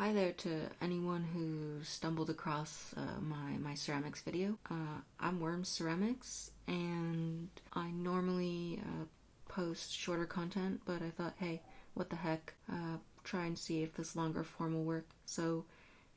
Hi there to anyone who stumbled across my ceramics video. I'm Worms Ceramics, and I normally post shorter content, but I thought, hey, what the heck, try and see if this longer form will work. So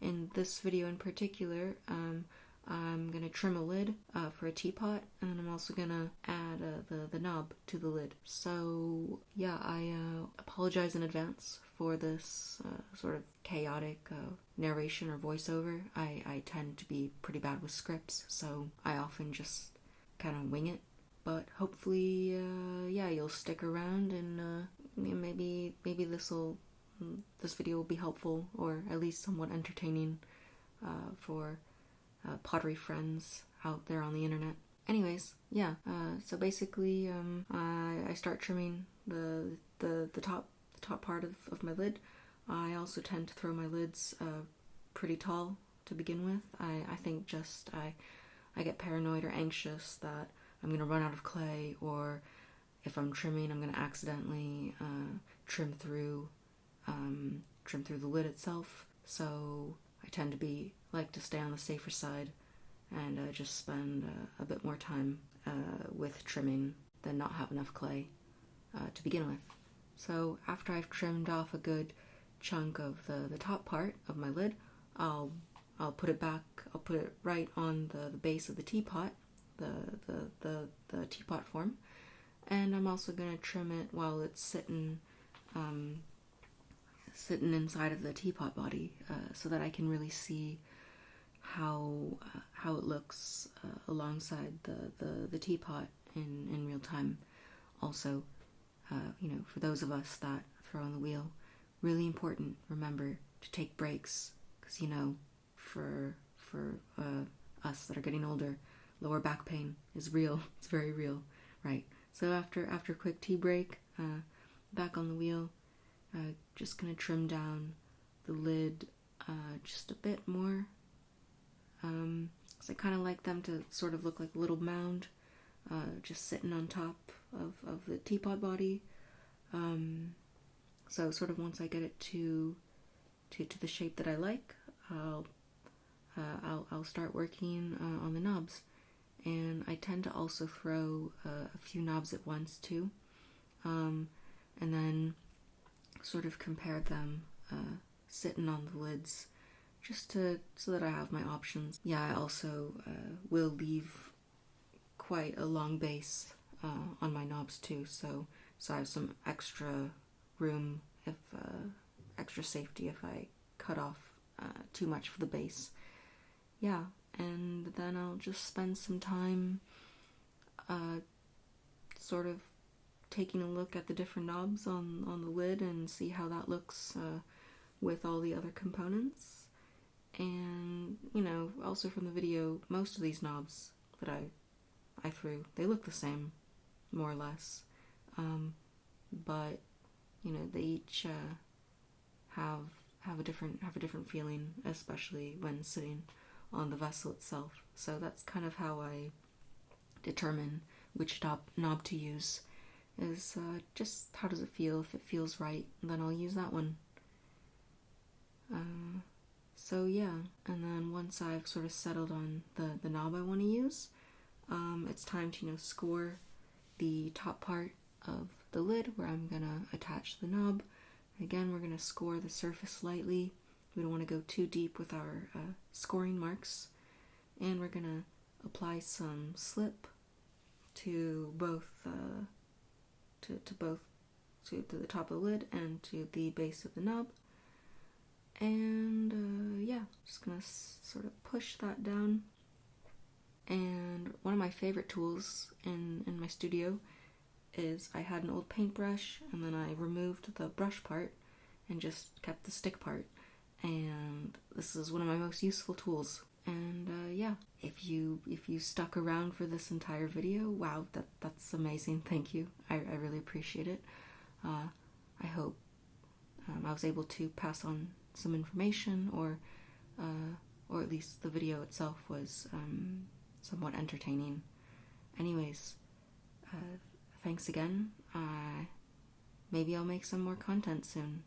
in this video in particular, I'm going to trim a lid for a teapot, and then I'm also going to add the knob to the lid. So yeah, I apologize in advance for this sort of chaotic narration or voiceover. I tend to be pretty bad with scripts, so I often just kind of wing it. But hopefully, yeah, you'll stick around, and maybe this video will be helpful, or at least somewhat entertaining for pottery friends out there on the internet. Anyways, yeah. So basically, I start trimming the top part of my lid. I also tend to throw my lids pretty tall to begin with. I think just I get paranoid or anxious that I'm gonna run out of clay, or if I'm trimming, I'm gonna accidentally trim through the lid itself. So I tend to like to stay on the safer side and just spend a bit more time with trimming than not have enough clay to begin with. So after I've trimmed off a good chunk of the top part of my lid, I'll put it back. I'll put it right on the base of the teapot, the teapot form, and I'm also gonna trim it while it's sitting inside of the teapot body, so that I can really see how it looks alongside the teapot in real time. Also, for those of us that throw on the wheel, really important, remember to take breaks, because for us that are getting older, lower back pain is real. It's very real, right? So after a quick tea break, back on the wheel, just gonna trim down the lid just a bit more, because I kind of like them to sort of look like a little mound, just sitting on top of the teapot body. So sort of once I get it to the shape that I like, I'll start working on the knobs. And I tend to also throw a few knobs at once too, and then sort of compare them sitting on the lids, just so that I have my options. Yeah, I also will leave quite a long base on my knobs too, so I have some extra room, if extra safety if I cut off too much for the base. Yeah, and then I'll just spend some time sort of taking a look at the different knobs on the lid and see how that looks with all the other components. And also from the video, most of these knobs that I threw, they look the same, more or less, but they each have a different feeling, especially when sitting on the vessel itself. So that's kind of how I determine which knob to use, is just how does it feel. If it feels right, then I'll use that one. So yeah, and then once I've sort of settled on the knob I want to use, it's time to score the top part of the lid where I'm gonna attach the knob. Again, we're gonna score the surface lightly. We don't want to go too deep with our scoring marks, and we're gonna apply some slip to both to the top of the lid and to the base of the knob. And yeah, just gonna sort of push that down. And one of my favorite tools in my studio is, I had an old paintbrush, and then I removed the brush part and just kept the stick part. And this is one of my most useful tools. And yeah, if you stuck around for this entire video, wow, that's amazing. Thank you. I really appreciate it. I hope I was able to pass on some information, or at least the video itself was somewhat entertaining. Anyways, thanks again. Maybe I'll make some more content soon.